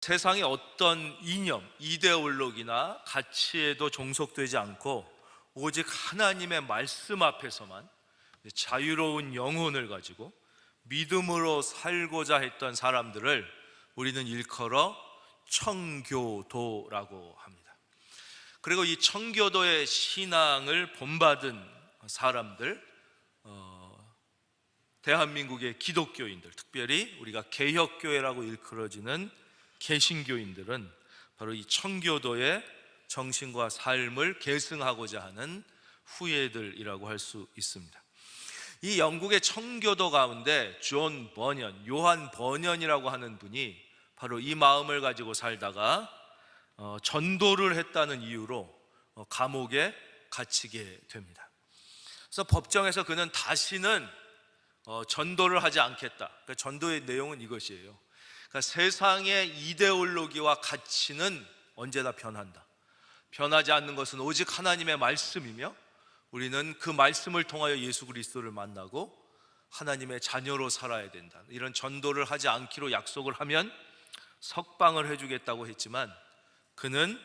세상의 어떤 이념, 이데올로기나 가치에도 종속되지 않고 오직 하나님의 말씀 앞에서만 자유로운 영혼을 가지고 믿음으로 살고자 했던 사람들을 우리는 일컬어 청교도라고 합니다. 그리고 이 청교도의 신앙을 본받은 사람들, 대한민국의 기독교인들, 특별히 우리가 개혁교회라고 일컬어지는 개신교인들은 바로 이 청교도의 정신과 삶을 계승하고자 하는 후예들이라고 할 수 있습니다. 이 영국의 청교도 가운데 존 버년, 요한 버년이라고 하는 분이 바로 이 마음을 가지고 살다가 전도를 했다는 이유로 감옥에 갇히게 됩니다. 그래서 법정에서 그는 다시는 전도를 하지 않겠다. 그러니까 전도의 내용은 이것이에요. 그러니까 세상의 이데올로기와 가치는 언제나 변한다. 변하지 않는 것은 오직 하나님의 말씀이며 우리는 그 말씀을 통하여 예수 그리스도를 만나고 하나님의 자녀로 살아야 된다. 이런 전도를 하지 않기로 약속을 하면 석방을 해주겠다고 했지만 그는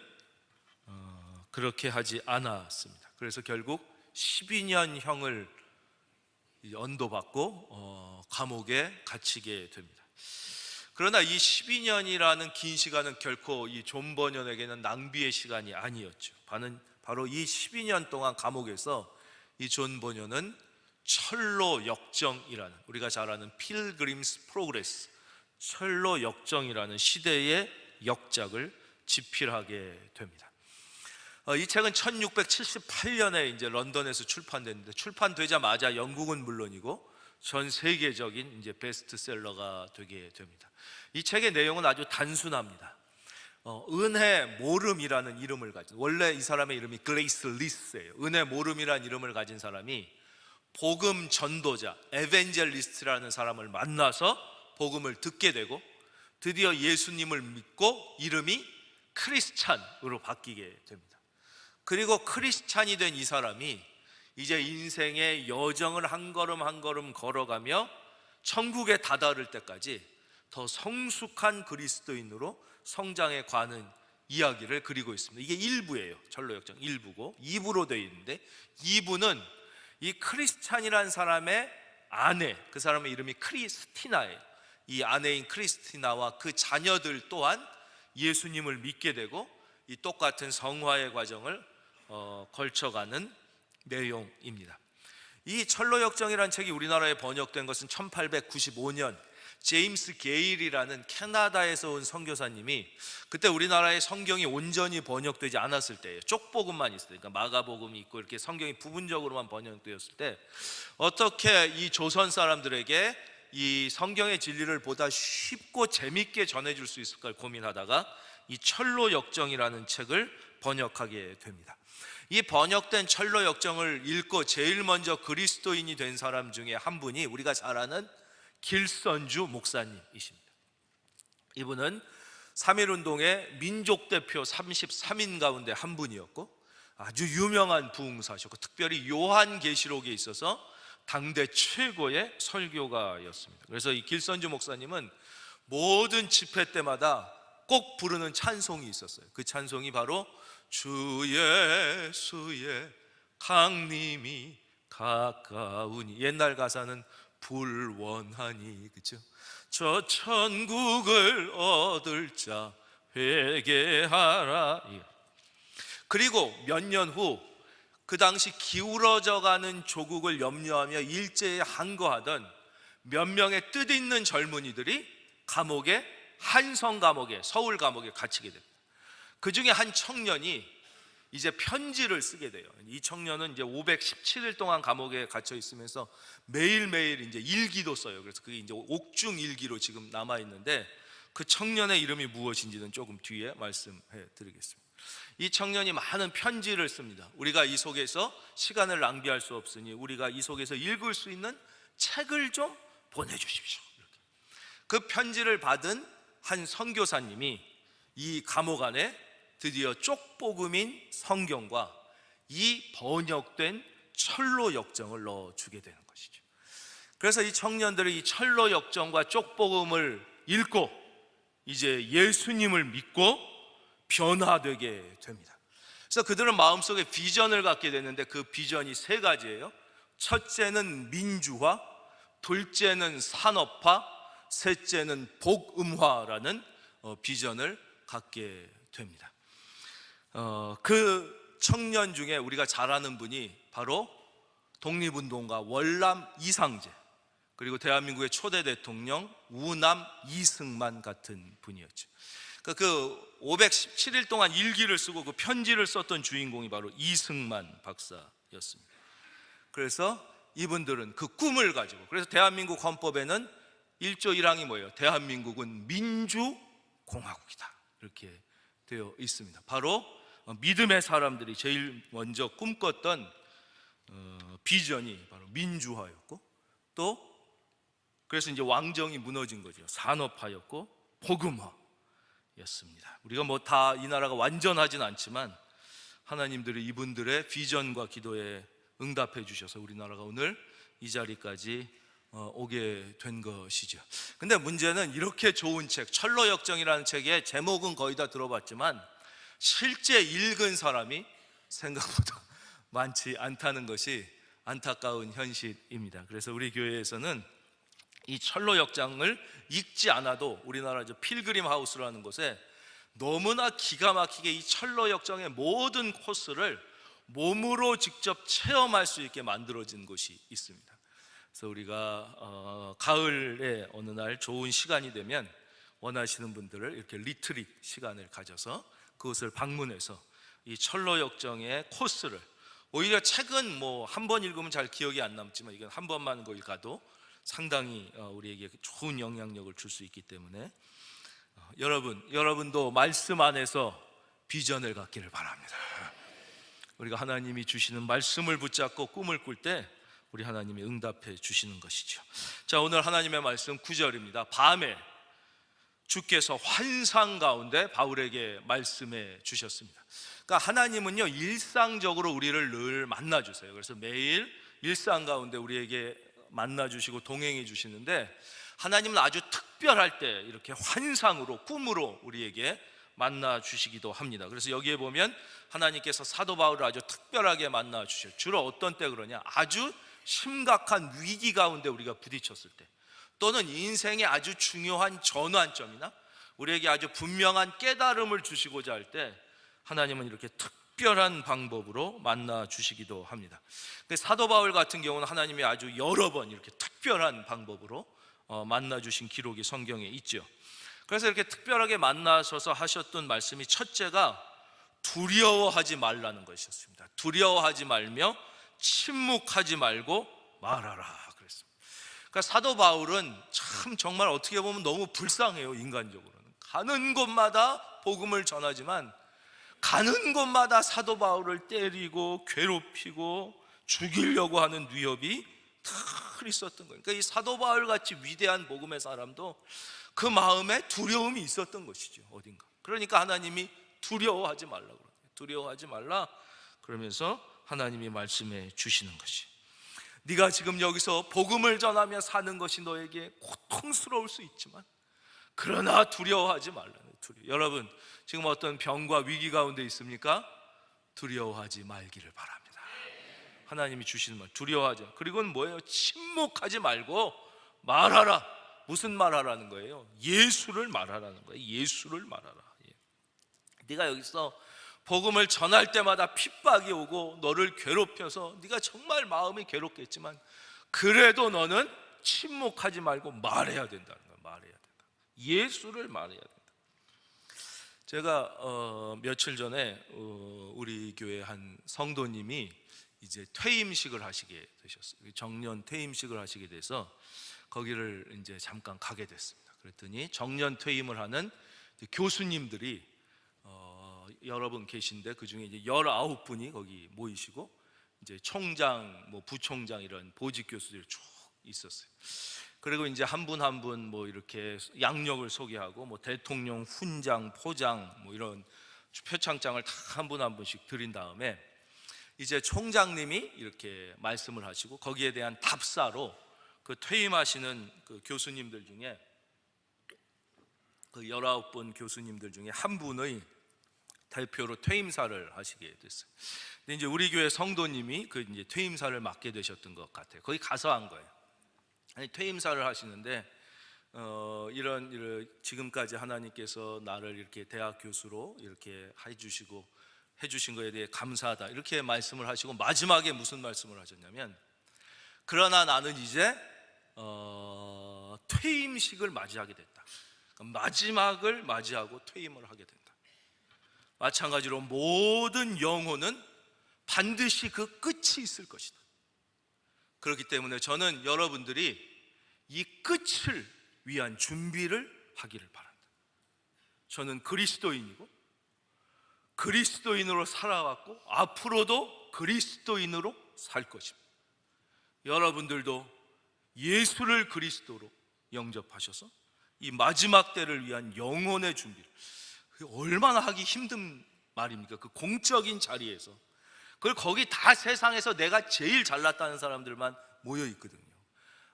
그렇게 하지 않았습니다. 그래서 결국 12년형을 언도받고 감옥에 갇히게 됩니다. 그러나 이 12년이라는 긴 시간은 결코 이 존 버년에게는 낭비의 시간이 아니었죠. 바로 이 12년 동안 감옥에서 이 존 버년은 철로 역정이라는, 우리가 잘 아는 필그림스 프로그레스, 철로 역정이라는 시대의 역작을 집필하게 됩니다. 이 책은 1678년에 이제 런던에서 출판됐는데, 출판되자마자 영국은 물론이고 전 세계적인 이제 베스트셀러가 되게 됩니다. 이 책의 내용은 아주 단순합니다. 은혜 모름이라는 이름을 가진, 원래 이 사람의 이름이 글레이스 리스예요. 은혜 모름이라는 이름을 가진 사람이 복음 전도자, 에벤젤리스트라는 사람을 만나서 복음을 듣게 되고 드디어 예수님을 믿고 이름이 크리스찬으로 바뀌게 됩니다. 그리고 크리스찬이 된 이 사람이 이제 인생의 여정을 한 걸음 한 걸음 걸어가며 천국에 다다를 때까지 더 성숙한 그리스도인으로 성장해 가는 이야기를 그리고 있습니다. 이게 1부예요. 철로역정 1부고 2부로 되어 있는데 2부는 이 크리스찬이라는 사람의 아내, 그 사람의 이름이 크리스티나예요. 이 아내인 크리스티나와 그 자녀들 또한 예수님을 믿게 되고 이 똑같은 성화의 과정을 걸쳐가는 내용입니다. 이 철로역정이라는 책이 우리나라에 번역된 것은 1895년 제임스 게일이라는 캐나다에서 온 선교사님이, 그때 우리나라의 성경이 온전히 번역되지 않았을 때예요. 쪽복음만 있을 때, 그러니까 마가복음이 있고 이렇게 성경이 부분적으로만 번역되었을 때 어떻게 이 조선 사람들에게 이 성경의 진리를 보다 쉽고 재밌게 전해줄 수 있을까 고민하다가 이 철로역정이라는 책을 번역하게 됩니다. 이 번역된 철로역정을 읽고 제일 먼저 그리스도인이 된 사람 중에 한 분이 우리가 잘 아는 길선주 목사님이십니다. 이분은 3.1운동의 민족대표 33인 가운데 한 분이었고 아주 유명한 부흥사셨고 특별히 요한계시록에 있어서 당대 최고의 설교가였습니다. 그래서 이 길선주 목사님은 모든 집회 때마다 꼭 부르는 찬송이 있었어요. 그 찬송이 바로 주 예수의 강림이 가까우니, 옛날 가사는 불원하니, 그렇죠? 저 천국을 얻을 자 회개하라. 그리고 몇 년 후 그 당시 기울어져가는 조국을 염려하며 일제에 항거하던 몇 명의 뜻있는 젊은이들이 감옥에, 한성 감옥에, 서울 감옥에 갇히게 됩니다. 그 중에 한 청년이 이제 편지를 쓰게 돼요. 이 청년은 이제 517일 동안 감옥에 갇혀 있으면서 매일매일 이제 일기도 써요. 그래서 그게 이제 옥중 일기로 지금 남아 있는데 그 청년의 이름이 무엇인지는 조금 뒤에 말씀해 드리겠습니다. 이 청년이 많은 편지를 씁니다. 우리가 이 속에서 시간을 낭비할 수 없으니 우리가 이 속에서 읽을 수 있는 책을 좀 보내주십시오. 이렇게. 그 편지를 받은 한 선교사님이 이 감옥 안에 드디어 쪽복음인 성경과 이 번역된 철로역정을 넣어주게 되는 것이죠. 그래서 이 청년들이 이 철로역정과 쪽복음을 읽고 이제 예수님을 믿고 변화되게 됩니다. 그래서 그들은 마음속에 비전을 갖게 되는데 그 비전이 세 가지예요. 첫째는 민주화, 둘째는 산업화, 셋째는 복음화라는 비전을 갖게 됩니다. 그 청년 중에 우리가 잘 아는 분이 바로 독립운동가 월남 이상제, 그리고 대한민국의 초대 대통령 우남 이승만 같은 분이었죠. 그 517일 동안 일기를 쓰고 그 편지를 썼던 주인공이 바로 이승만 박사였습니다. 그래서 이분들은 그 꿈을 가지고, 그래서 대한민국 헌법에는 1조 1항이 뭐예요? 대한민국은 민주공화국이다, 이렇게 되어 있습니다. 바로 믿음의 사람들이 제일 먼저 꿈꿨던 비전이 바로 민주화였고, 또 그래서 이제 왕정이 무너진 거죠. 산업화였고 복음화였습니다. 우리가 뭐 다 이 나라가 완전하진 않지만 하나님들이 이분들의 비전과 기도에 응답해 주셔서 우리나라가 오늘 이 자리까지 오게 된 것이죠. 근데 문제는 이렇게 좋은 책, 철로역정이라는 책의 제목은 거의 다 들어봤지만 실제 읽은 사람이 생각보다 많지 않다는 것이 안타까운 현실입니다. 그래서 우리 교회에서는 이 철로역정을 읽지 않아도 우리나라 필그림 하우스라는 곳에 너무나 기가 막히게 이 철로역정의 모든 코스를 몸으로 직접 체험할 수 있게 만들어진 곳이 있습니다. 그래서 우리가 가을에 어느 날 좋은 시간이 되면 원하시는 분들을 이렇게 리트릿 시간을 가져서 그것을 방문해서 이 철로역정의 코스를, 오히려 책은 뭐 한 번 읽으면 잘 기억이 안 남지만 이건 한 번만 가도 상당히 우리에게 좋은 영향력을 줄 수 있기 때문에 여러분도 말씀 안에서 비전을 갖기를 바랍니다. 우리가 하나님이 주시는 말씀을 붙잡고 꿈을 꿀 때 우리 하나님이 응답해 주시는 것이죠. 자, 오늘 하나님의 말씀 9절입니다. 밤에 주께서 환상 가운데 바울에게 말씀해 주셨습니다. 그러니까 하나님은요, 일상적으로 우리를 늘 만나 주세요. 그래서 매일 일상 가운데 우리에게 만나 주시고 동행해 주시는데, 하나님은 아주 특별할 때 이렇게 환상으로, 꿈으로 우리에게 만나 주시기도 합니다. 그래서 여기에 보면 하나님께서 사도 바울을 아주 특별하게 만나 주셔요. 주로 어떤 때 그러냐? 아주 심각한 위기 가운데 우리가 부딪혔을 때, 또는 인생의 아주 중요한 전환점이나 우리에게 아주 분명한 깨달음을 주시고자 할 때 하나님은 이렇게 특별한 방법으로 만나 주시기도 합니다. 사도 바울 같은 경우는 하나님이 아주 여러 번 이렇게 특별한 방법으로 만나 주신 기록이 성경에 있죠. 그래서 이렇게 특별하게 만나셔서 하셨던 말씀이, 첫째가 두려워하지 말라는 것이었습니다. 두려워하지 말며 침묵하지 말고 말하라 그랬습니다. 그러니까 사도 바울은 참 정말 어떻게 보면 너무 불쌍해요. 인간적으로는 가는 곳마다 복음을 전하지만 가는 곳마다 사도 바울을 때리고 괴롭히고 죽이려고 하는 위협이 늘 있었던 거예요. 그러니까 이 사도 바울 같이 위대한 복음의 사람도 그 마음에 두려움이 있었던 것이죠, 어딘가. 그러니까 하나님이 두려워하지 말라고 그래요. 두려워하지 말라 그러면서 하나님이 말씀해 주시는 것이, 네가 지금 여기서 복음을 전하며 사는 것이 너에게 고통스러울 수 있지만 그러나 두려워하지 말라는 거예요. 여러분 지금 어떤 병과 위기 가운데 있습니까? 두려워하지 말기를 바랍니다. 하나님이 주시는 말, 두려워하지. 그리고는 뭐예요? 침묵하지 말고 말하라. 무슨 말하라는 거예요? 예수를 말하라는 거예요. 예수를 말하라. 네가 여기서 복음을 전할 때마다 핍박이 오고 너를 괴롭혀서 네가 정말 마음이 괴롭겠지만 그래도 너는 침묵하지 말고 말해야 된다는 거예요. 말해야 된다. 예수를 말해야 된다. 제가 며칠 전에 우리 교회 한 성도님이 이제 퇴임식을 하시게 되셨어요. 정년 퇴임식을 하시게 돼서 거기를 이제 잠깐 가게 됐습니다. 그랬더니 정년 퇴임을 하는 교수님들이 여러 분 계신데 그 중에 이제 19분이 거기 모이시고 이제 총장, 뭐 부총장 이런 보직 교수들이 쭉 있었어요. 그리고 이제 한 분 한 분 뭐 이렇게 양력을 소개하고 뭐 대통령 훈장, 포장 뭐 이런 표창장을 다 한 분 한 분씩 드린 다음에 이제 총장님이 이렇게 말씀을 하시고 거기에 대한 답사로 그 퇴임하시는 그 교수님들 중에 그 19분 교수님들 중에 한 분의 대표로 퇴임사를 하시게 됐어요. 근데 이제 우리 교회 성도님이 그 이제 퇴임사를 맡게 되셨던 것 같아요. 거기 가서 한 거예요. 아니, 퇴임사를 하시는데 이런 지금까지 하나님께서 나를 이렇게 대학 교수로 이렇게 해주신 거에 대해 감사하다, 이렇게 말씀을 하시고 마지막에 무슨 말씀을 하셨냐면, 그러나 나는 이제 퇴임식을 맞이하게 됐다. 마지막을 맞이하고 퇴임을 하게 된다. 마찬가지로 모든 영혼은 반드시 그 끝이 있을 것이다. 그렇기 때문에 저는 여러분들이 이 끝을 위한 준비를 하기를 바란다. 저는 그리스도인이고 그리스도인으로 살아왔고 앞으로도 그리스도인으로 살 것입니다. 여러분들도 예수를 그리스도로 영접하셔서 이 마지막 때를 위한 영혼의 준비를, 얼마나 하기 힘든 말입니까? 그 공적인 자리에서. 그걸 거기 다 세상에서 내가 제일 잘났다는 사람들만 모여 있거든요.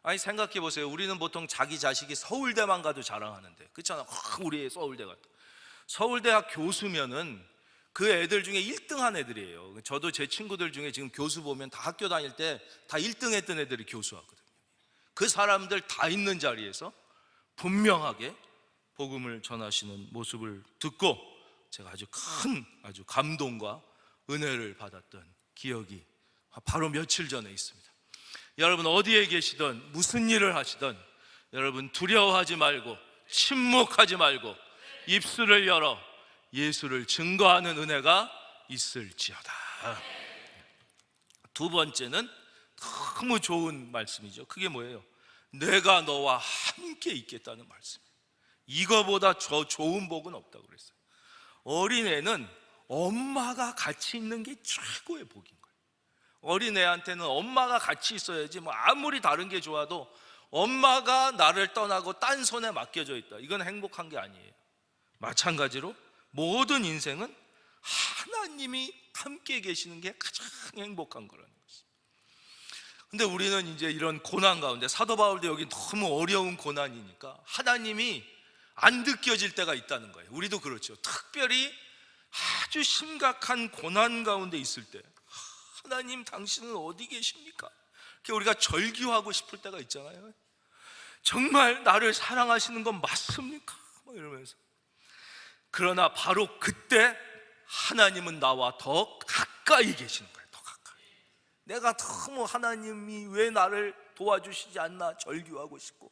아니, 생각해 보세요. 우리는 보통 자기 자식이 서울대만 가도 자랑하는데, 그렇잖아. 우리 서울대 갔다. 서울대학 교수면은 그 애들 중에 1등한 애들이에요. 저도 제 친구들 중에 지금 교수 보면 다 학교 다닐 때 다 1등 했던 애들이 교수하거든요. 그 사람들 다 있는 자리에서 분명하게 복음을 전하시는 모습을 듣고 제가 아주 감동과 은혜를 받았던 기억이 바로 며칠 전에 있습니다. 여러분, 어디에 계시든 무슨 일을 하시든 여러분 두려워하지 말고 침묵하지 말고 입술을 열어 예수를 증거하는 은혜가 있을지어다. 두 번째는 너무 좋은 말씀이죠. 그게 뭐예요? 내가 너와 함께 있겠다는 말씀이에요. 이거보다 저 좋은 복은 없다고 그랬어요. 어린애는 엄마가 같이 있는 게 최고의 복인 거예요. 어린애한테는 엄마가 같이 있어야지, 뭐 아무리 다른 게 좋아도 엄마가 나를 떠나고 딴 손에 맡겨져 있다, 이건 행복한 게 아니에요. 마찬가지로 모든 인생은 하나님이 함께 계시는 게 가장 행복한 거라는 것입니다. 근데 우리는 이제 이런 고난 가운데, 사도 바울도 여기 너무 어려운 고난이니까 하나님이 안 느껴질 때가 있다는 거예요. 우리도 그렇죠. 특별히 아주 심각한 고난 가운데 있을 때, 하나님 당신은 어디 계십니까? 이렇게 우리가 절규하고 싶을 때가 있잖아요. 정말 나를 사랑하시는 건 맞습니까? 막 이러면서. 그러나 바로 그때 하나님은 나와 더 가까이 계시는 거예요. 더 가까이. 내가 너무 하나님이 왜 나를 도와주시지 않나 절규하고 싶고,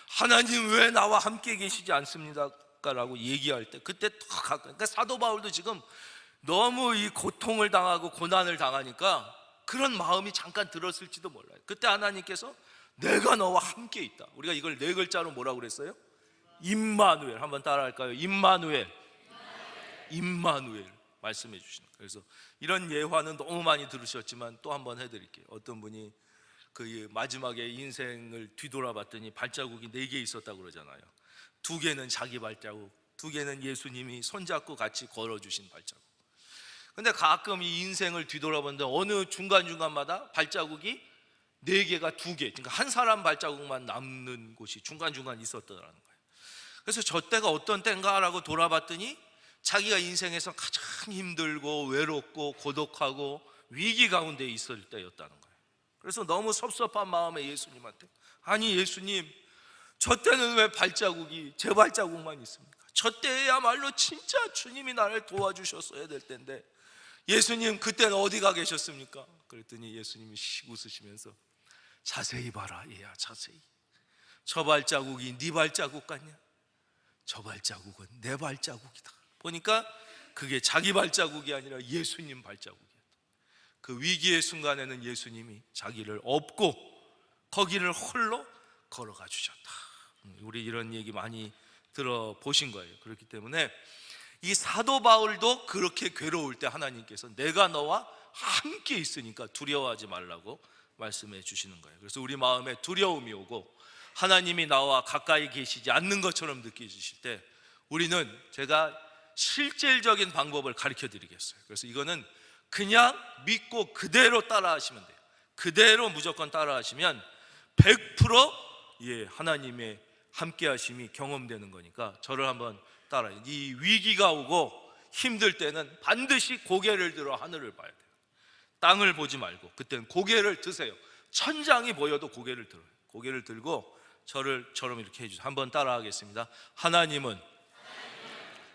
하나님 왜 나와 함께 계시지 않습니까? 라고 얘기할 때 그때 더 가까이. 그러니까 사도 바울도 지금 너무 이 고통을 당하고 고난을 당하니까 그런 마음이 잠깐 들었을지도 몰라요. 그때 하나님께서 내가 너와 함께 있다. 우리가 이걸 4글자로 뭐라고 그랬어요? 임마누엘. 한번 따라할까요? 임마누엘. 임마누엘 말씀해 주시는 거예요. 그래서 이런 예화는 너무 많이 들으셨지만 또 한번 해드릴게요. 어떤 분이 그 마지막에 인생을 뒤돌아봤더니 발자국이 4개 있었다고 그러잖아요. 2개는 자기 발자국, 2개는 예수님이 손잡고 같이 걸어주신 발자국. 근데 가끔 이 인생을 뒤돌아보는데 어느 중간중간마다 발자국이 4개가 2개, 그러니까 한 사람 발자국만 남는 곳이 중간중간 있었더라는 거예요. 그래서 저 때가 어떤 때인가라고 돌아봤더니 자기가 인생에서 가장 힘들고 외롭고 고독하고 위기 가운데 있을 때였다는 거예요. 그래서 너무 섭섭한 마음에 예수님한테, 아니 예수님, 저 때는 왜 발자국이 제 발자국만 있습니까? 저 때야말로 진짜 주님이 나를 도와주셨어야 될 텐데 예수님 그때는 어디 가 계셨습니까? 그랬더니 예수님이 씩 웃으시면서 자세히 봐라 얘야, 자세히. 저 발자국이 네 발자국 같냐? 저 발자국은 내 발자국이다. 보니까 그게 자기 발자국이 아니라 예수님 발자국이었다. 그 위기의 순간에는 예수님이 자기를 업고 거기를 홀로 걸어가 주셨다. 우리 이런 얘기 많이 들어보신 거예요. 그렇기 때문에 이 사도 바울도 그렇게 괴로울 때 하나님께서 내가 너와 함께 있으니까 두려워하지 말라고 말씀해 주시는 거예요. 그래서 우리 마음에 두려움이 오고 하나님이 나와 가까이 계시지 않는 것처럼 느껴지실 때 우리는, 제가 실질적인 방법을 가르쳐 드리겠어요. 그래서 이거는 그냥 믿고 그대로 따라 하시면 돼요. 그대로 무조건 따라 하시면 100% 하나님의 함께 하심이 경험되는 거니까 저를 한번 따라요. 이 위기가 오고 힘들 때는 반드시 고개를 들어 하늘을 봐야 돼요. 땅을 보지 말고 그때는 고개를 드세요. 천장이 보여도 고개를 들어요. 고개를 들고 저처럼 이렇게 해주세요. 한번 따라하겠습니다. 하나님은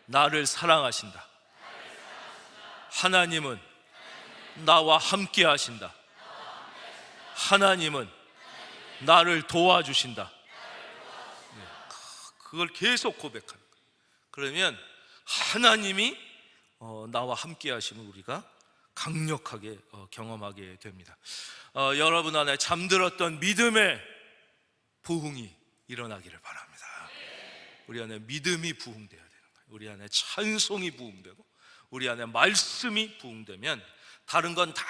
나를 사랑하신다. 하나님은 나와 함께 하신다. 하나님은 나를 도와주신다. 그걸 계속 고백합니다. 그러면 하나님이 나와 함께 하시면 우리가 강력하게 경험하게 됩니다. 여러분 안에 잠들었던 믿음의 부흥이 일어나기를 바랍니다. 우리 안에 믿음이 부흥되어야 되는 거예요. 우리 안에 찬송이 부흥되고 우리 안에 말씀이 부흥되면 다른 건 다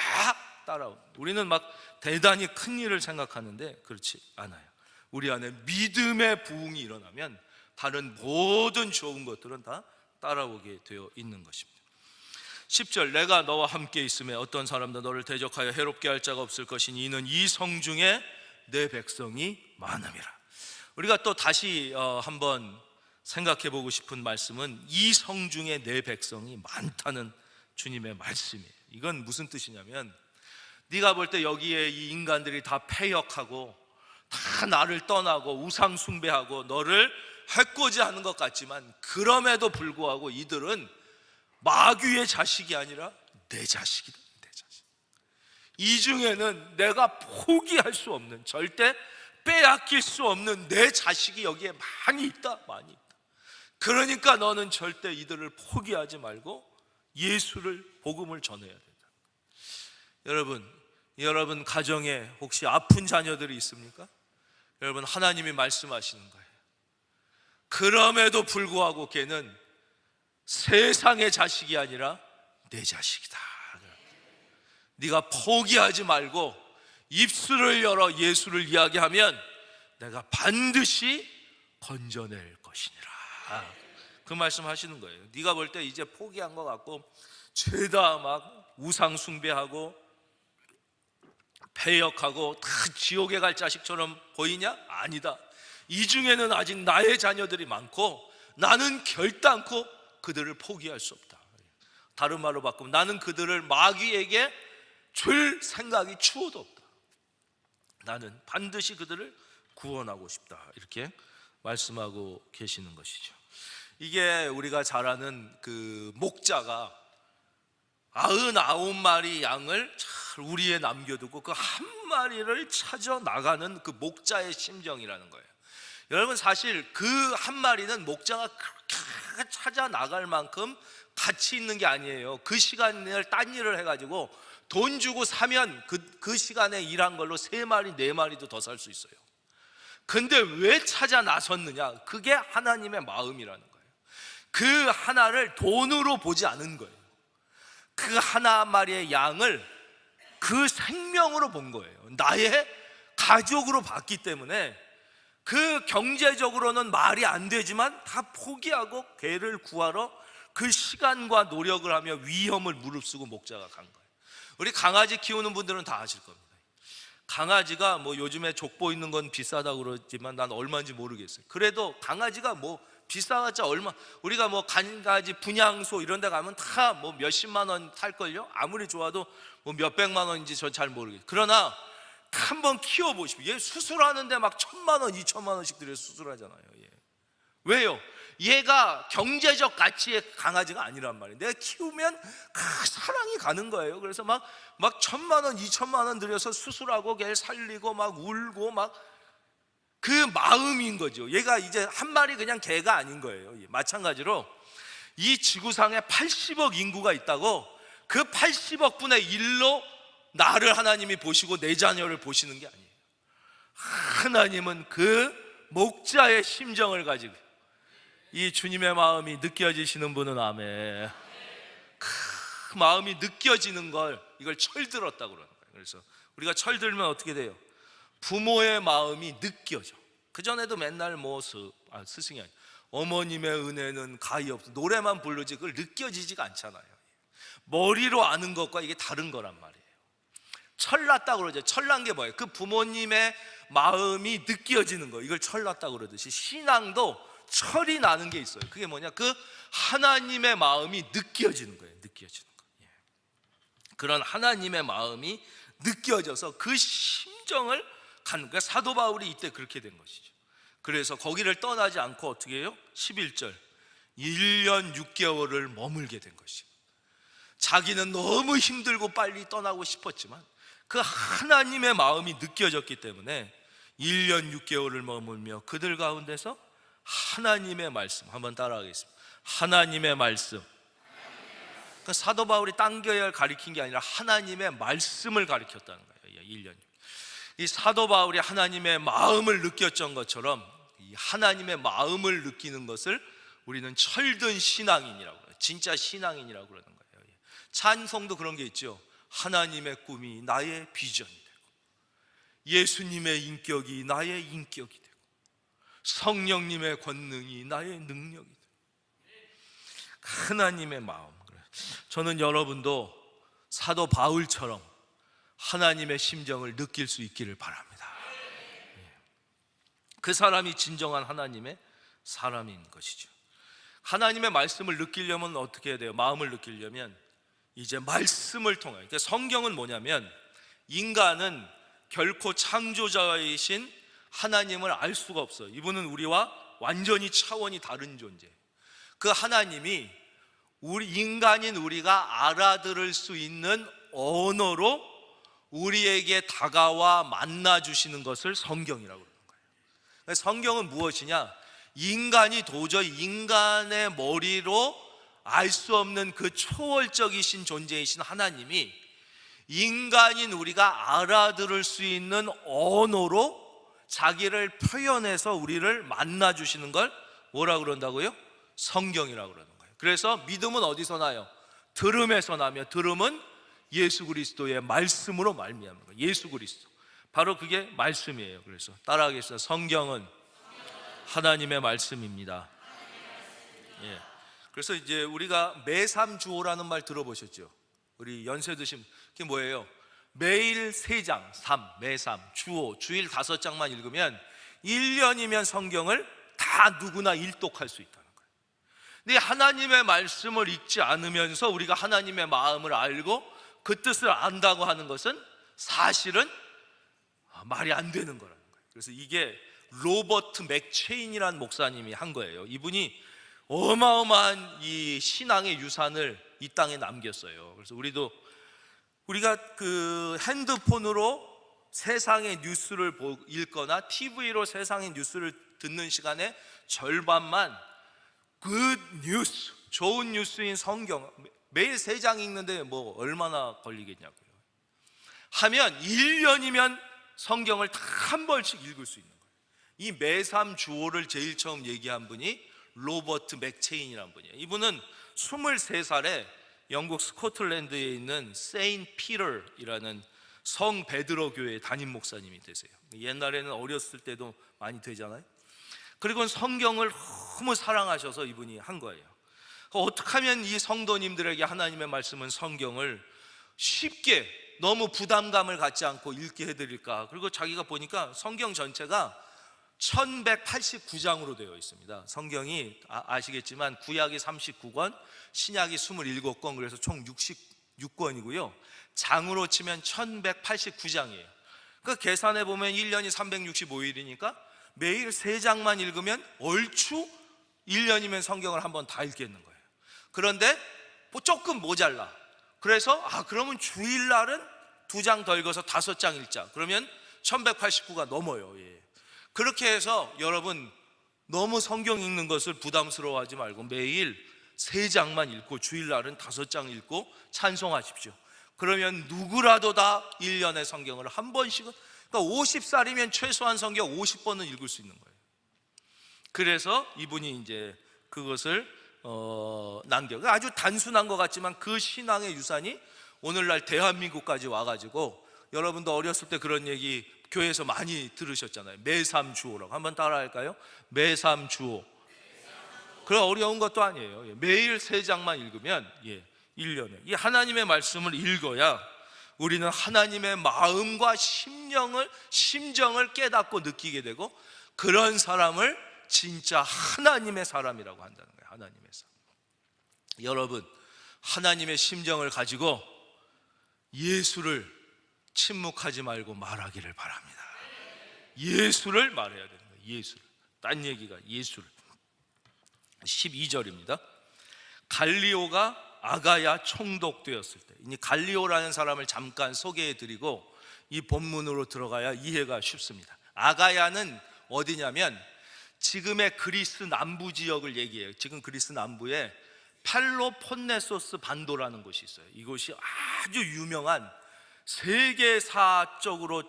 따라옵니다. 우리는 막 대단히 큰 일을 생각하는데 그렇지 않아요. 우리 안에 믿음의 부흥이 일어나면 다른 모든 좋은 것들은 다 따라오게 되어 있는 것입니다. 10절 내가 너와 함께 있음에 어떤 사람도 너를 대적하여 해롭게 할 자가 없을 것이니 이는 이 성 중에 내 백성이 많음이라. 우리가 또 다시 한번 생각해 보고 싶은 말씀은 이 성 중에 내 백성이 많다는 주님의 말씀이에요. 이건 무슨 뜻이냐면 네가 볼 때 여기에 이 인간들이 다 패역하고 다 나를 떠나고 우상 숭배하고 너를 해코지 하는 것 같지만 그럼에도 불구하고 이들은 마귀의 자식이 아니라 내 자식이다. 내 자식. 이 중에는 내가 포기할 수 없는, 절대 빼앗길 수 없는 내 자식이 여기에 많이 있다. 많이 있다. 그러니까 너는 절대 이들을 포기하지 말고 예수를, 복음을 전해야 된다. 여러분 가정에 혹시 아픈 자녀들이 있습니까? 여러분 하나님이 말씀하시는 거예요. 그럼에도 불구하고 걔는 세상의 자식이 아니라 내 자식이다. 네가 포기하지 말고 입술을 열어 예수를 이야기하면 내가 반드시 건져낼 것이니라. 그 말씀 하시는 거예요. 네가 볼 때 이제 포기한 것 같고 죄다 막 우상 숭배하고 패역하고 다 지옥에 갈 자식처럼 보이냐? 아니다. 이 중에는 아직 나의 자녀들이 많고 나는 결단코 그들을 포기할 수 없다. 다른 말로 바꾸면 나는 그들을 마귀에게 줄 생각이 추호도 없다. 나는 반드시 그들을 구원하고 싶다. 이렇게 말씀하고 계시는 것이죠. 이게 우리가 잘 아는 그 목자가 99마리 양을 잘 우리에 남겨두고 그 한 마리를 찾아 나가는 그 목자의 심정이라는 거예요. 여러분 사실 그 한 마리는 목자가 그렇게 찾아 나갈 만큼 가치 있는 게 아니에요. 그 시간을 딴 일을 해가지고 돈 주고 사면 그 시간에 일한 걸로 3마리 4마리도 더 살 수 있어요. 근데 왜 찾아 나섰느냐? 그게 하나님의 마음이라는 거예요. 그 하나를 돈으로 보지 않은 거예요. 그 하나 마리의 양을 그 생명으로 본 거예요. 나의 가족으로 봤기 때문에 그 경제적으로는 말이 안 되지만 다 포기하고 개를 구하러 그 시간과 노력을 하며 위험을 무릅쓰고 목자가 간 거예요. 우리 강아지 키우는 분들은 다 아실 겁니다. 강아지가 뭐 요즘에 족보 있는 건 비싸다고 그러지만 난 얼마인지 모르겠어요. 그래도 강아지가 뭐 비싸봤자 얼마, 우리가 뭐 강아지 분향소 이런 데 가면 다 뭐 몇십만 원 탈걸요? 아무리 좋아도 뭐 몇백만 원인지 전 잘 모르겠어요. 그러나 한번 키워보시고, 얘 수술하는데 막 1,000만 원, 2,000만 원씩 들여서 수술하잖아요. 왜요? 얘가 경제적 가치의 강아지가 아니란 말이에요. 내가 키우면 사랑이 가는 거예요. 그래서 막 1,000만 원, 2,000만 원 들여서 수술하고 걔를 살리고 막 울고 막 그 마음인 거죠. 얘가 이제 한 마리 그냥 개가 아닌 거예요. 마찬가지로 이 지구상에 80억 인구가 있다고 그 80억 분의 1로 나를 하나님이 보시고 내 자녀를 보시는 게 아니에요. 하나님은 그 목자의 심정을 가지고, 이 주님의 마음이 느껴지시는 분은 아멘. 그 마음이 느껴지는 걸, 이걸 철들었다고 그러는 거예요. 그래서 우리가 철들면 어떻게 돼요? 부모의 마음이 느껴져. 그전에도 맨날 스승이 아니에요. 어머님의 은혜는 가히 없어. 노래만 부르지 그걸 느껴지지가 않잖아요. 머리로 아는 것과 이게 다른 거란 말이에요. 철났다고 그러죠. 철난 게 뭐예요? 그 부모님의 마음이 느껴지는 거, 이걸 철났다고 그러듯이 신앙도 철이 나는 게 있어요. 그게 뭐냐? 그 하나님의 마음이 느껴지는 거예요. 느껴지는 거. 그런 하나님의 마음이 느껴져서 그 심정을 갖는 거예요. 사도 바울이 이때 그렇게 된 것이죠. 그래서 거기를 떠나지 않고 어떻게 해요? 11절 1년 6개월을 머물게 된 것이죠. 자기는 너무 힘들고 빨리 떠나고 싶었지만 그 하나님의 마음이 느껴졌기 때문에 1년 6개월을 머물며 그들 가운데서 하나님의 말씀, 한번 따라하겠습니다. 하나님의 말씀. 그 사도 바울이 딴 교회를 가리킨 게 아니라 하나님의 말씀을 가리켰다는 거예요. 1년. 이 사도 바울이 하나님의 마음을 느꼈던 것처럼 이 하나님의 마음을 느끼는 것을 우리는 철든 신앙인이라고 해요. 진짜 신앙인이라고 그러는 거예요. 찬송도 그런 게 있죠. 하나님의 꿈이 나의 비전이 되고 예수님의 인격이 나의 인격이 되고 성령님의 권능이 나의 능력이 되고 하나님의 마음. 저는 여러분도 사도 바울처럼 하나님의 심정을 느낄 수 있기를 바랍니다. 그 사람이 진정한 하나님의 사람인 것이죠. 하나님의 말씀을 느끼려면 어떻게 해야 돼요? 마음을 느끼려면 이제 말씀을 통해, 그러니까 성경은 뭐냐면 인간은 결코 창조자이신 하나님을 알 수가 없어요. 이분은 우리와 완전히 차원이 다른 존재. 그 하나님이 우리 인간인 우리가 알아들을 수 있는 언어로 우리에게 다가와 만나 주시는 것을 성경이라고 그러는 거예요. 성경은 무엇이냐? 인간이 도저히 인간의 머리로 알 수 없는 그 초월적이신 존재이신 하나님이 인간인 우리가 알아들을 수 있는 언어로 자기를 표현해서 우리를 만나 주시는 걸 뭐라고 그런다고요? 성경이라고 그러는 거예요. 그래서 믿음은 어디서 나요? 들음에서 나며 들음은 예수 그리스도의 말씀으로 말미암는 거예요. 예수 그리스도, 바로 그게 말씀이에요. 그래서 따라하겠습니다. 성경은 하나님의 말씀입니다. 예. 그래서 이제 우리가 매삼주오라는 말 들어보셨죠? 우리 연세 드신, 그게 뭐예요? 매일 3장, 매삼, 주오, 주일 5장만 읽으면 1년이면 성경을 다 누구나 일독할 수 있다는 거예요. 근데 하나님의 말씀을 읽지 않으면서 우리가 하나님의 마음을 알고 그 뜻을 안다고 하는 것은 사실은 말이 안 되는 거라는 거예요. 그래서 이게 로버트 맥체인이라는 목사님이 한 거예요. 이분이 어마어마한 이 신앙의 유산을 이 땅에 남겼어요. 그래서 우리가 그 핸드폰으로 세상의 뉴스를 읽거나 TV로 세상의 뉴스를 듣는 시간에 절반만 굿 뉴스, 좋은 뉴스인 성경 매일 3장 읽는데 뭐 얼마나 걸리겠냐고요. 하면 1년이면 성경을 다 한 번씩 읽을 수 있는 거예요. 이 매삼 주오를 제일 처음 얘기한 분이 로버트 맥체인이라는 분이에요. 이분은 23살에 영국 스코틀랜드에 있는 세인트 피터이라는 성 베드로 교회 담임 목사님이 되세요. 옛날에는 어렸을 때도 많이 되잖아요. 그리고 성경을 너무 사랑하셔서 이분이 한 거예요. 어떻게 하면 이 성도님들에게 하나님의 말씀은 성경을 쉽게 너무 부담감을 갖지 않고 읽게 해드릴까? 그리고 자기가 보니까 성경 전체가 1189장으로 되어 있습니다. 성경이 아시겠지만 구약이 39권, 신약이 27권, 그래서 총 66권이고요 장으로 치면 1189장이에요 그 계산해 보면 1년이 365일이니까 매일 3장만 읽으면 얼추 1년이면 성경을 한번 다 읽겠는 거예요. 그런데 뭐 조금 모자라. 그래서 그러면 주일날은 2장 더 읽어서 5장 읽자. 그러면 1189가 넘어요. 그렇게 해서 여러분 너무 성경 읽는 것을 부담스러워하지 말고 매일 3장만 읽고 주일날은 5장 읽고 찬송하십시오. 그러면 누구라도 다 1년의 성경을 한 번씩은, 그러니까 50살이면 최소한 성경 50번은 읽을 수 있는 거예요. 그래서 이분이 이제 그것을 남겨. 아주 단순한 것 같지만 그 신앙의 유산이 오늘날 대한민국까지 와가지고, 여러분도 어렸을 때 그런 얘기 교회에서 많이 들으셨잖아요. 매삼주오라고. 한번 따라할까요? 매삼주오. 그런 어려운 것도 아니에요. 매일 3장만 읽으면 1년에 이 하나님의 말씀을 읽어야 우리는 하나님의 마음과 심정을 깨닫고 느끼게 되고, 그런 사람을 진짜 하나님의 사람이라고 한다는 거예요. 하나님의 사람. 여러분, 하나님의 심정을 가지고 예수를 침묵하지 말고 말하기를 바랍니다. 예수를 말해야 되는 거예요. 예수를. 딴 얘기가 예수를. 12절입니다. 갈리오가 아가야 총독되었을 때, 이 갈리오라는 사람을 잠깐 소개해드리고 이 본문으로 들어가야 이해가 쉽습니다. 아가야는 어디냐면 지금의 그리스 남부 지역을 얘기해요. 지금 그리스 남부에 펠로폰네소스 반도라는 곳이 있어요. 이곳이 아주 유명한 세계사적으로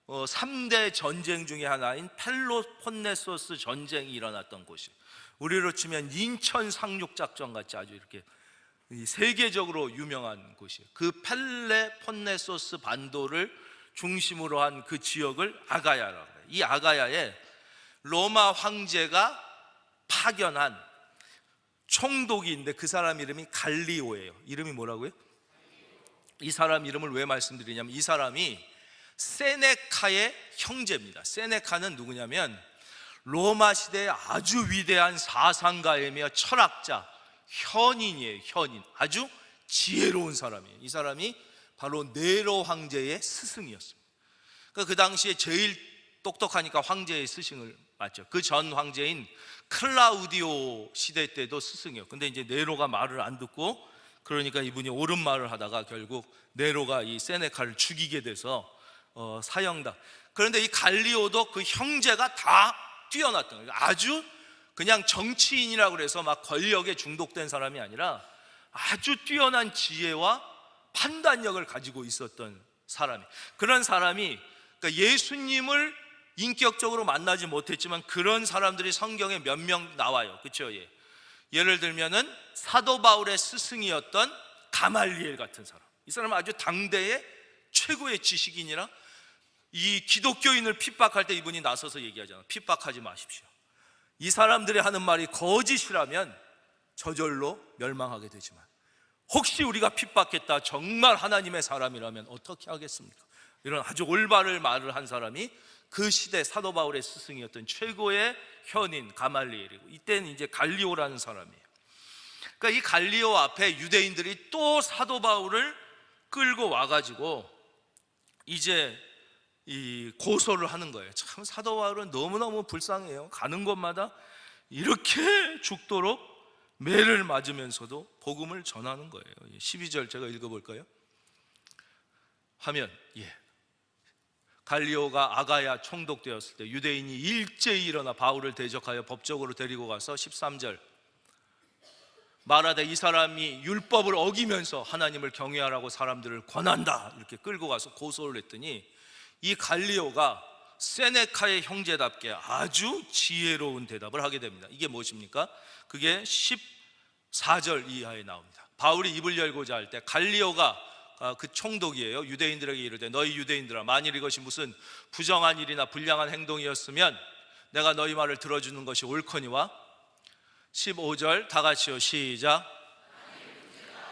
3대 전쟁 중에 하나인 펠로폰네소스 전쟁이 일어났던 곳이에요. 우리로 치면 인천 상륙작전 같이 아주 이렇게 세계적으로 유명한 곳이에요. 그 펠로폰네소스 반도를 중심으로 한 그 지역을 아가야라고 해요. 이 아가야에 로마 황제가 파견한 총독이 있는데 그 사람 이름이 갈리오예요. 이름이 뭐라고요? 이 사람 이름을 왜 말씀드리냐면 이 사람이 세네카의 형제입니다. 세네카는 누구냐면 로마 시대의 아주 위대한 사상가이며 철학자, 현인이에요. 현인. 아주 지혜로운 사람이에요. 이 사람이 바로 네로 황제의 스승이었습니다. 그러니까 그 당시에 제일 똑똑하니까 황제의 스승을 맞죠. 그 전 황제인 클라우디오 시대 때도 스승이에요. 근데 이제 네로가 말을 안 듣고, 그러니까 이분이 옳은 말을 하다가 결국 네로가 이 세네카를 죽이게 돼서 사형당. 그런데 이 갈리오도 그 형제가 다 뛰어났던 거예요. 아주 그냥 정치인이라고 그래서 막 권력에 중독된 사람이 아니라 아주 뛰어난 지혜와 판단력을 가지고 있었던 사람이, 그런 사람이, 그러니까 예수님을 인격적으로 만나지 못했지만 그런 사람들이 성경에 몇 명 나와요. 그렇죠? 예. 예를 들면은 사도 바울의 스승이었던 가말리엘 같은 사람. 이 사람은 아주 당대의 최고의 지식인이라 이 기독교인을 핍박할 때 이분이 나서서 얘기하잖아요. 핍박하지 마십시오. 이 사람들이 하는 말이 거짓이라면 저절로 멸망하게 되지만 혹시 우리가 핍박했다 정말 하나님의 사람이라면 어떻게 하겠습니까? 이런 아주 올바른 말을 한 사람이 그 시대 사도 바울의 스승이었던 최고의 현인 가말리엘이고, 이때는 이제 갈리오라는 사람이에요. 그러니까 이 갈리오 앞에 유대인들이 또 사도 바울을 끌고 와가지고 이제 이 고소를 하는 거예요. 참 사도 바울은 너무너무 불쌍해요. 가는 곳마다 이렇게 죽도록 매를 맞으면서도 복음을 전하는 거예요. 12절 제가 읽어볼까요? 하면 갈리오가 아가야 총독되었을 때 유대인이 일제히 일어나 바울을 대적하여 법적으로 데리고 가서 13절 말하되 이 사람이 율법을 어기면서 하나님을 경외하라고 사람들을 권한다, 이렇게 끌고 가서 고소를 했더니 이 갈리오가 세네카의 형제답게 아주 지혜로운 대답을 하게 됩니다. 이게 무엇입니까? 그게 14절 이하에 나옵니다. 바울이 입을 열고자 할 때 갈리오가 그 총독이에요. 유대인들에게 이르되 너희 유대인들아, 만일 이것이 무슨 부정한 일이나 불량한 행동이었으면 내가 너희 말을 들어주는 것이 옳거니와 15절 다 같이요. 시작.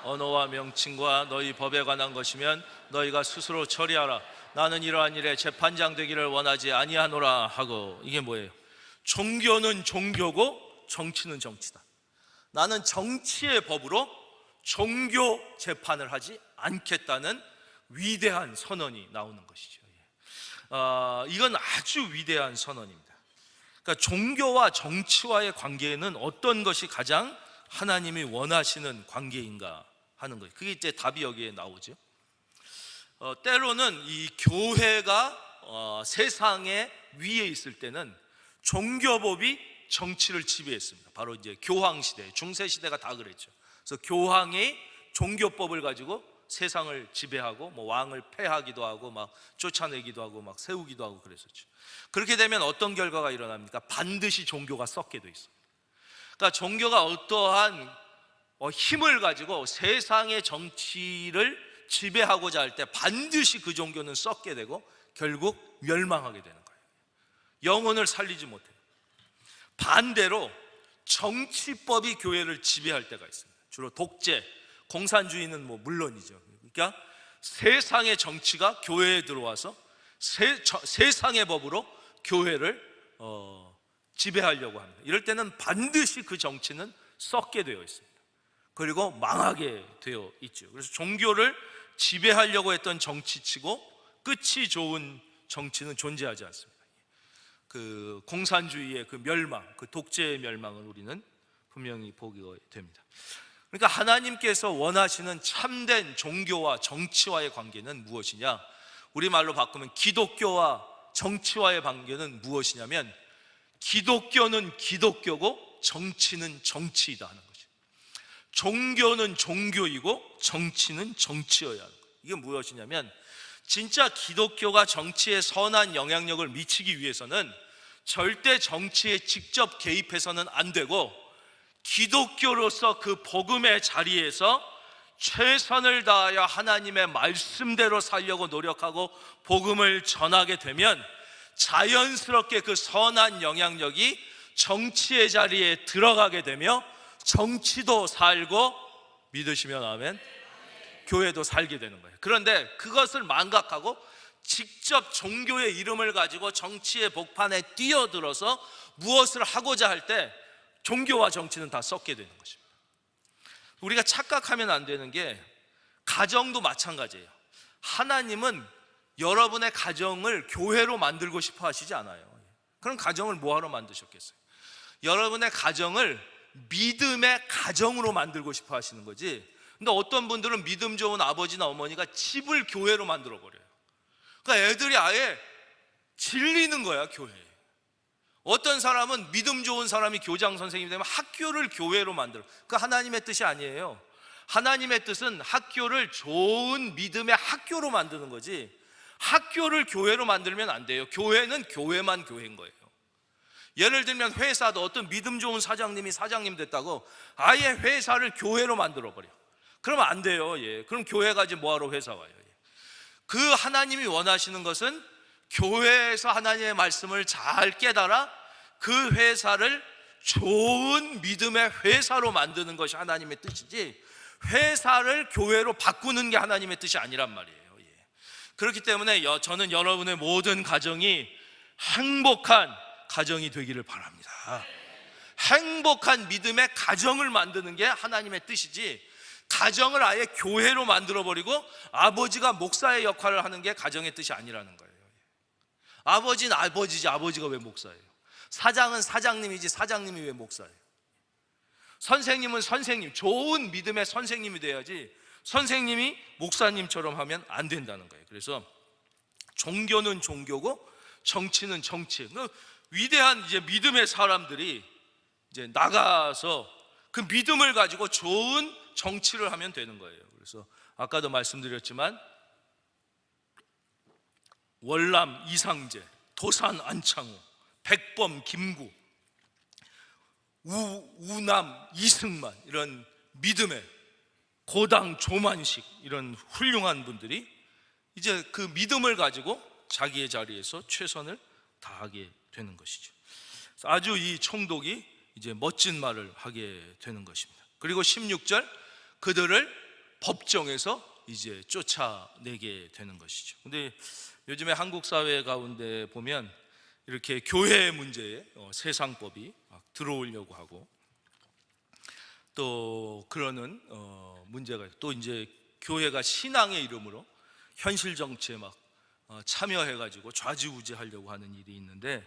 언어와 명칭과 너희 법에 관한 것이면 너희가 스스로 처리하라. 나는 이러한 일에 재판장 되기를 원하지 아니하노라 하고. 이게 뭐예요? 종교는 종교고 정치는 정치다. 나는 정치의 법으로 종교 재판을 하지 않겠다는 위대한 선언이 나오는 것이죠. 이건 아주 위대한 선언입니다. 그러니까 종교와 정치와의 관계에는 어떤 것이 가장 하나님이 원하시는 관계인가 하는 거예요. 그게 이제 답이 여기에 나오죠. 때로는 이 교회가 세상의 위에 있을 때는 종교법이 정치를 지배했습니다. 바로 이제 교황시대, 중세시대가 다 그랬죠. 그래서 교황이 종교법을 가지고 세상을 지배하고 뭐 왕을 폐하기도 하고 막 쫓아내기도 하고 막 세우기도 하고 그랬었죠. 그렇게 되면 어떤 결과가 일어납니까? 반드시 종교가 썩게 돼 있어요. 그러니까 종교가 어떠한 힘을 가지고 세상의 정치를 지배하고자 할 때 반드시 그 종교는 썩게 되고 결국 멸망하게 되는 거예요. 영혼을 살리지 못해요. 반대로 정치법이 교회를 지배할 때가 있습니다. 주로 독재, 공산주의는 뭐 물론이죠. 그러니까 세상의 정치가 교회에 들어와서 세상의 법으로 교회를 지배하려고 합니다. 이럴 때는 반드시 그 정치는 썩게 되어 있습니다. 그리고 망하게 되어 있죠. 그래서 종교를 지배하려고 했던 정치치고 끝이 좋은 정치는 존재하지 않습니다. 그 공산주의의 그 멸망, 그 독재의 멸망을 우리는 분명히 보게 됩니다. 그러니까 하나님께서 원하시는 참된 종교와 정치와의 관계는 무엇이냐? 우리말로 바꾸면 기독교와 정치와의 관계는 무엇이냐면 기독교는 기독교고 정치는 정치이다 하는 거죠. 종교는 종교이고 정치는 정치여야 하는 거예요. 이게 무엇이냐면 진짜 기독교가 정치에 선한 영향력을 미치기 위해서는 절대 정치에 직접 개입해서는 안 되고 기독교로서 그 복음의 자리에서 최선을 다하여 하나님의 말씀대로 살려고 노력하고 복음을 전하게 되면 자연스럽게 그 선한 영향력이 정치의 자리에 들어가게 되며 정치도 살고, 믿으시면 아멘, 교회도 살게 되는 거예요. 그런데 그것을 망각하고 직접 종교의 이름을 가지고 정치의 복판에 뛰어들어서 무엇을 하고자 할 때 종교와 정치는 다 썩게 되는 것입니다. 우리가 착각하면 안 되는 게 가정도 마찬가지예요. 하나님은 여러분의 가정을 교회로 만들고 싶어 하시지 않아요. 그럼 가정을 뭐하러 만드셨겠어요? 여러분의 가정을 믿음의 가정으로 만들고 싶어 하시는 거지. 근데 어떤 분들은 믿음 좋은 아버지나 어머니가 집을 교회로 만들어 버려요. 그러니까 애들이 아예 질리는 거야, 교회에. 어떤 사람은 믿음 좋은 사람이 교장 선생님이 되면 학교를 교회로 만들어. 그 하나님의 뜻이 아니에요. 하나님의 뜻은 학교를 좋은 믿음의 학교로 만드는 거지, 학교를 교회로 만들면 안 돼요. 교회는 교회만 교회인 거예요. 예를 들면 회사도 어떤 믿음 좋은 사장님이 사장님 됐다고 아예 회사를 교회로 만들어 버려. 그러면 안 돼요. 예. 그럼 교회 가지 뭐하러 회사 와요? 예. 그 하나님이 원하시는 것은 교회에서 하나님의 말씀을 잘 깨달아 그 회사를 좋은 믿음의 회사로 만드는 것이 하나님의 뜻이지, 회사를 교회로 바꾸는 게 하나님의 뜻이 아니란 말이에요. 예. 그렇기 때문에 저는 여러분의 모든 가정이 행복한 가정이 되기를 바랍니다. 행복한 믿음의 가정을 만드는 게 하나님의 뜻이지, 가정을 아예 교회로 만들어버리고 아버지가 목사의 역할을 하는 게 가정의 뜻이 아니라는 거예요. 아버지는 아버지지 아버지가 왜 목사예요? 사장은 사장님이지 사장님이 왜 목사예요? 선생님은 선생님, 좋은 믿음의 선생님이 돼야지 선생님이 목사님처럼 하면 안 된다는 거예요. 그래서 종교는 종교고 정치는 정치. 위대한 이제 믿음의 사람들이 이제 나가서 그 믿음을 가지고 좋은 정치를 하면 되는 거예요. 그래서 아까도 말씀드렸지만 월남 이상재, 도산 안창호, 백범 김구, 우남 이승만, 이런 믿음의 고당 조만식, 이런 훌륭한 분들이 이제 그 믿음을 가지고 자기의 자리에서 최선을 다하게 되는 것이죠. 아주 이 총독이 이제 멋진 말을 하게 되는 것입니다. 그리고 16절, 그들을 법정에서 이제 쫓아내게 되는 것이죠. 근데 요즘에 한국 사회 가운데 보면 이렇게 교회 문제에 세상법이 막 들어오려고 하고 또 그러는 문제가, 또 이제 교회가 신앙의 이름으로 현실 정치에 막 참여해가지고 좌지우지하려고 하는 일이 있는데,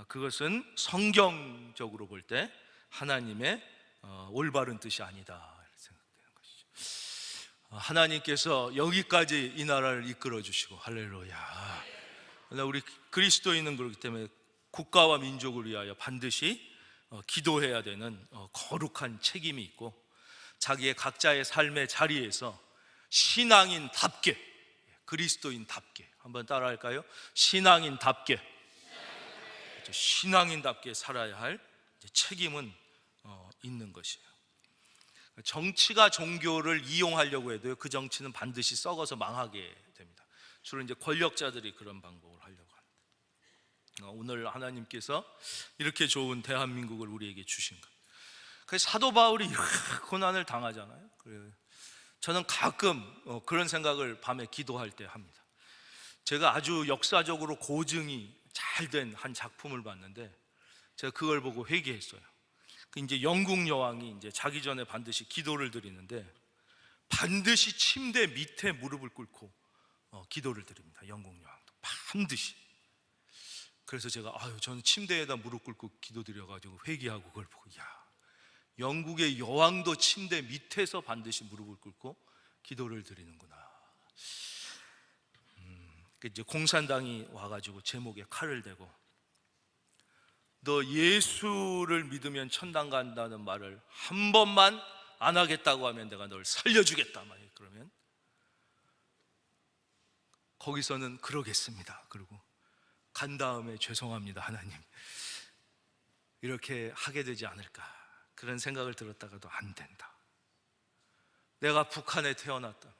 그것은 성경적으로 볼 때 하나님의 올바른 뜻이 아니다 생각되는 것이죠. 하나님께서 여기까지 이 나라를 이끌어 주시고, 할렐루야. 우리 그리스도인은 그렇기 때문에 국가와 민족을 위하여 반드시 기도해야 되는 거룩한 책임이 있고, 자기의 각자의 삶의 자리에서 신앙인답게, 그리스도인답게, 한번 따라할까요? 신앙인답게, 신앙인답게 살아야 할 책임은 있는 것이에요. 정치가 종교를 이용하려고 해도 그 정치는 반드시 썩어서 망하게 됩니다. 주로 이제 권력자들이 그런 방법을 하려고 합니다. 오늘 하나님께서 이렇게 좋은 대한민국을 우리에게 주신 것. 그래서 사도 바울이 고난을 당하잖아요. 저는 가끔 그런 생각을 밤에 기도할 때 합니다. 제가 아주 역사적으로 고증이 잘 된 한 작품을 봤는데 제가 그걸 보고 회개했어요. 이제 영국 여왕이 이제 자기 전에 반드시 기도를 드리는데 반드시 침대 밑에 무릎을 꿇고 기도를 드립니다. 영국 여왕도 반드시. 그래서 제가 저는 침대에다 무릎 꿇고 기도드려가지고 회개하고 그걸 보고 영국의 여왕도 침대 밑에서 반드시 무릎을 꿇고 기도를 드리는구나. 이제 공산당이 와가지고 제 목에 칼을 대고 너 예수를 믿으면 천당 간다는 말을 한 번만 안 하겠다고 하면 내가 널 살려주겠다. 그러면 거기서는 그러겠습니다. 그리고 간 다음에 죄송합니다 하나님, 이렇게 하게 되지 않을까 그런 생각을 들었다가도 안 된다. 내가 북한에 태어났다면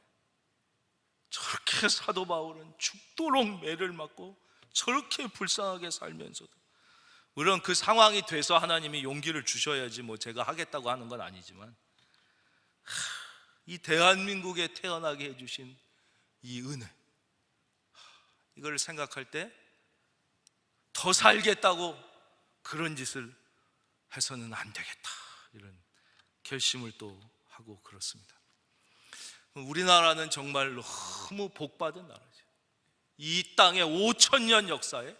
저렇게 사도 바울은 죽도록 매를 맞고 저렇게 불쌍하게 살면서도, 물론 그 상황이 돼서 하나님이 용기를 주셔야지 제가 하겠다고 하는 건 아니지만 이 대한민국에 태어나게 해주신 이 은혜, 이걸 생각할 때 더 살겠다고 그런 짓을 해서는 안 되겠다, 이런 결심을 또 하고 그렇습니다. 우리나라는 정말 너무 복받은 나라죠. 이 땅의 5,000년 역사에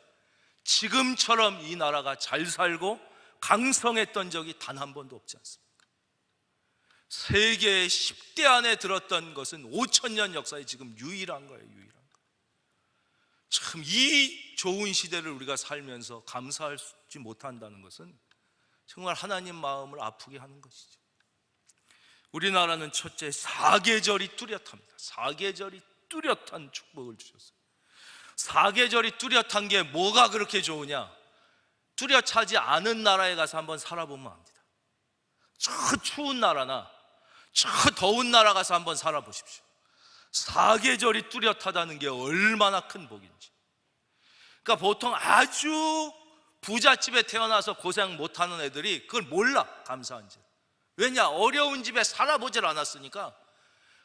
지금처럼 이 나라가 잘 살고 강성했던 적이 단 한 번도 없지 않습니까? 세계 10대 안에 들었던 것은 5,000년 역사에 지금 유일한 거예요. 유일한 거. 참 이 좋은 시대를 우리가 살면서 감사하지 못한다는 것은 정말 하나님 마음을 아프게 하는 것이죠. 우리나라는 첫째, 사계절이 뚜렷합니다. 사계절이 뚜렷한 축복을 주셨어요. 사계절이 뚜렷한 게 뭐가 그렇게 좋으냐? 뚜렷하지 않은 나라에 가서 한번 살아보면 압니다. 저 추운 나라나 저 더운 나라 가서 한번 살아보십시오. 사계절이 뚜렷하다는 게 얼마나 큰 복인지. 그러니까 보통 아주 부잣집에 태어나서 고생 못하는 애들이 그걸 몰라, 감사한지. 왜냐? 어려운 집에 살아보질 않았으니까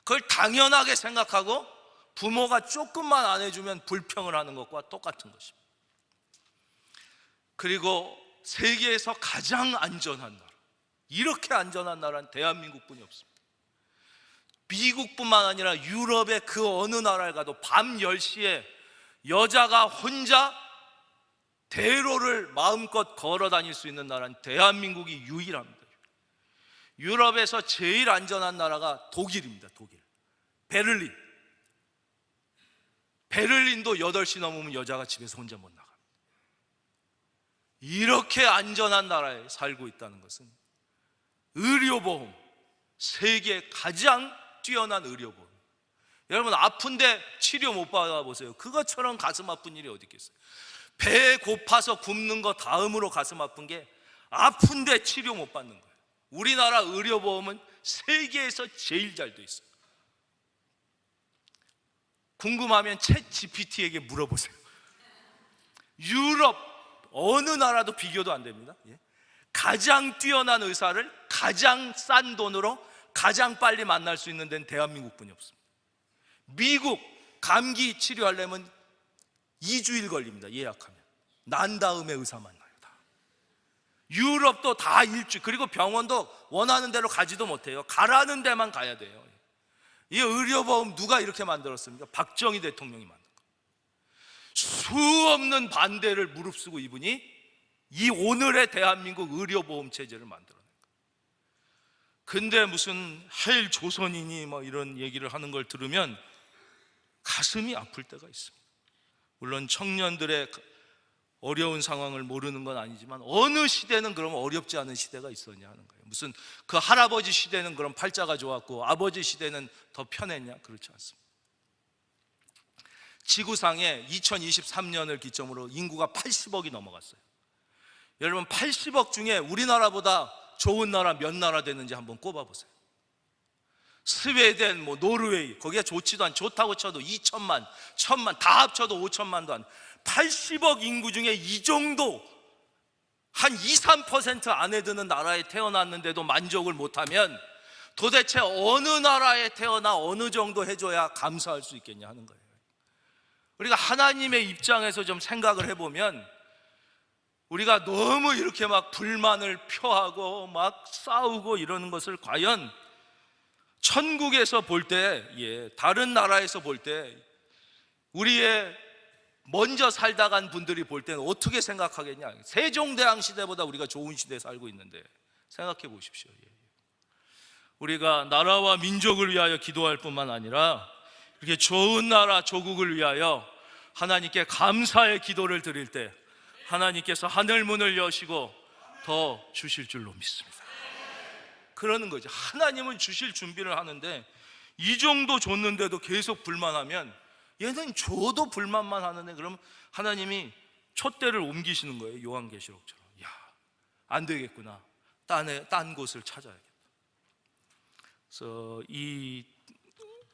그걸 당연하게 생각하고 부모가 조금만 안 해주면 불평을 하는 것과 똑같은 것입니다. 그리고 세계에서 가장 안전한 나라, 이렇게 안전한 나라는 대한민국뿐이 없습니다. 미국뿐만 아니라 유럽의 그 어느 나라에 가도 밤 10시에 여자가 혼자 대로를 마음껏 걸어 다닐 수 있는 나라는 대한민국이 유일합니다. 유럽에서 제일 안전한 나라가 독일입니다. 독일. 베를린도 8시 넘으면 여자가 집에서 혼자 못 나갑니다. 이렇게 안전한 나라에 살고 있다는 것은 의료보험, 세계 가장 뛰어난 의료보험. 여러분, 아픈데 치료 못 받아보세요. 그것처럼 가슴 아픈 일이 어디 있겠어요? 배 고파서 굶는 거 다음으로 가슴 아픈 게 아픈데 치료 못 받는 거예요. 우리나라 의료보험은 세계에서 제일 잘 돼 있어요. 궁금하면 챗 GPT에게 물어보세요. 유럽 어느 나라도 비교도 안 됩니다. 가장 뛰어난 의사를 가장 싼 돈으로 가장 빨리 만날 수 있는 데는 대한민국뿐이 없습니다. 미국 감기 치료하려면 2주일 걸립니다. 예약하면. 난 다음에 의사 만나요. 다. 유럽도 다 일주일. 그리고 병원도 원하는 대로 가지도 못해요. 가라는 데만 가야 돼요. 이 의료보험 누가 이렇게 만들었습니까? 박정희 대통령이 만든 거예요. 수없는 반대를 무릅쓰고 이분이 이 오늘의 대한민국 의료보험 체제를 만들어낸 거예요. 근데 무슨 헬 조선이니 이런 얘기를 하는 걸 들으면 가슴이 아플 때가 있습니다. 물론 청년들의 어려운 상황을 모르는 건 아니지만 어느 시대는 그럼 어렵지 않은 시대가 있었냐 하는 거예요. 무슨 그 할아버지 시대는 그럼 팔자가 좋았고 아버지 시대는 더 편했냐? 그렇지 않습니다. 지구상에 2023년을 기점으로 인구가 80억이 넘어갔어요. 여러분, 80억 중에 우리나라보다 좋은 나라 몇 나라 되는지 한번 꼽아보세요. 스웨덴, 노르웨이, 거기가 좋다고 쳐도 2천만, 1,000만 다 합쳐도 5천만도 안. 80억 인구 중에 이 정도 한 2, 3% 안에 드는 나라에 태어났는데도 만족을 못하면 도대체 어느 나라에 태어나 어느 정도 해줘야 감사할 수 있겠냐 하는 거예요. 우리가 하나님의 입장에서 좀 생각을 해보면, 우리가 너무 이렇게 막 불만을 표하고 막 싸우고 이러는 것을 과연 천국에서 볼 때, 다른 나라에서 볼 때, 우리의 먼저 살다 간 분들이 볼 때는 어떻게 생각하겠냐. 세종대왕 시대보다 우리가 좋은 시대에 살고 있는데 생각해 보십시오. 우리가 나라와 민족을 위하여 기도할 뿐만 아니라 이렇게 좋은 나라 조국을 위하여 하나님께 감사의 기도를 드릴 때 하나님께서 하늘문을 여시고 더 주실 줄로 믿습니다. 그러는 거죠. 하나님은 주실 준비를 하는데 이 정도 줬는데도 계속 불만하면, 얘는 줘도 불만만 하는데, 그럼 하나님이 촛대를 옮기시는 거예요. 요한계시록처럼. 야, 안 되겠구나, 딴 곳을 찾아야겠다. 그래서 이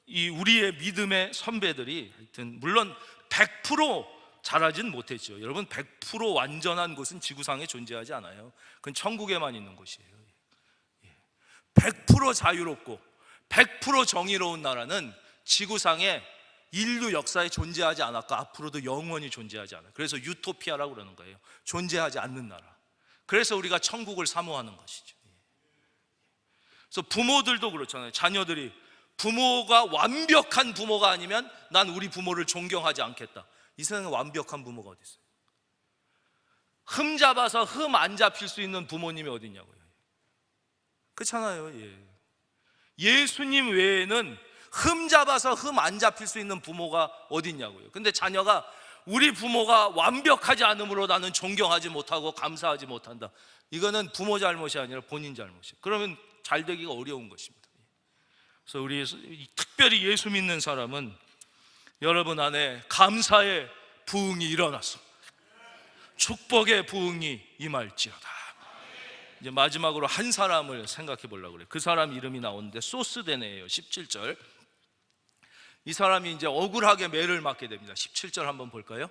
우리의 믿음의 선배들이 하여튼 물론 100% 잘하진 못했죠. 여러분, 100% 완전한 곳은 지구상에 존재하지 않아요. 그건 천국에만 있는 곳이에요. 100% 자유롭고 100% 정의로운 나라는 지구상에 인류 역사에 존재하지 않았고 앞으로도 영원히 존재하지 않아요. 그래서 유토피아라고 그러는 거예요. 존재하지 않는 나라. 그래서 우리가 천국을 사모하는 것이죠. 그래서 부모들도 그렇잖아요. 자녀들이 부모가 완벽한 부모가 아니면 난 우리 부모를 존경하지 않겠다. 이 세상에 완벽한 부모가 어디 있어요? 흠 잡아서 흠 안 잡힐 수 있는 부모님이 어디 있냐고요. 그렇잖아요. 예수님 외에는 흠 잡아서 흠 안 잡힐 수 있는 부모가 어디 있냐고요. 근데 자녀가 우리 부모가 완벽하지 않으므로 나는 존경하지 못하고 감사하지 못한다. 이거는 부모 잘못이 아니라 본인 잘못이에요. 그러면 잘 되기가 어려운 것입니다. 그래서 우리 특별히 예수 믿는 사람은 여러분 안에 감사의 부흥이 일어나서 축복의 부흥이 임할지어다. 이제 마지막으로 한 사람을 생각해 보려고 그래요. 그 사람 이름이 나오는데 소스데네예요. 17절. 이 사람이 이제 억울하게 매를 맞게 됩니다. 17절 한번 볼까요?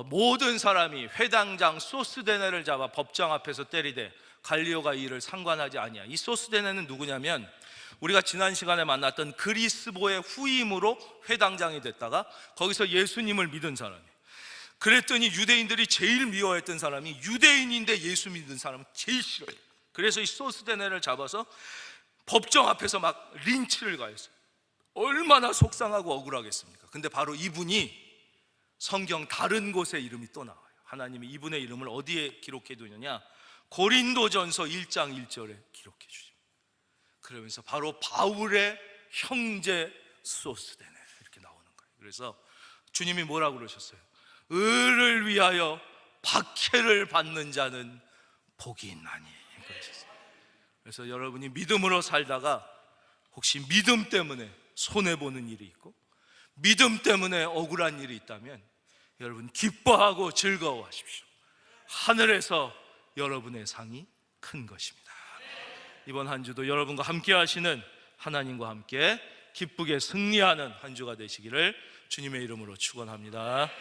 모든 사람이 회당장 소스데네를 잡아 법정 앞에서 때리되 갈리오가 이를 상관하지 아니하. 이 소스데네는 누구냐면 우리가 지난 시간에 만났던 그리스보의 후임으로 회당장이 됐다가 거기서 예수님을 믿은 사람이에요. 그랬더니 유대인들이 제일 미워했던 사람이, 유대인인데 예수 믿는 사람은 제일 싫어요. 그래서 이 소스데네를 잡아서 법정 앞에서 막 린치를 가했어요. 얼마나 속상하고 억울하겠습니까? 근데 바로 이분이 성경 다른 곳에 이름이 또 나와요. 하나님이 이분의 이름을 어디에 기록해 두느냐? 고린도전서 1장 1절에 기록해 주십니다. 그러면서 바로 바울의 형제 소스데네 이렇게 나오는 거예요. 그래서 주님이 뭐라고 그러셨어요? 의를 위하여 박해를 받는 자는 복이 있나니. 그래서 여러분이 믿음으로 살다가 혹시 믿음 때문에 손해보는 일이 있고 믿음 때문에 억울한 일이 있다면 여러분 기뻐하고 즐거워하십시오. 하늘에서 여러분의 상이 큰 것입니다. 이번 한 주도 여러분과 함께 하시는 하나님과 함께 기쁘게 승리하는 한 주가 되시기를 주님의 이름으로 축원합니다.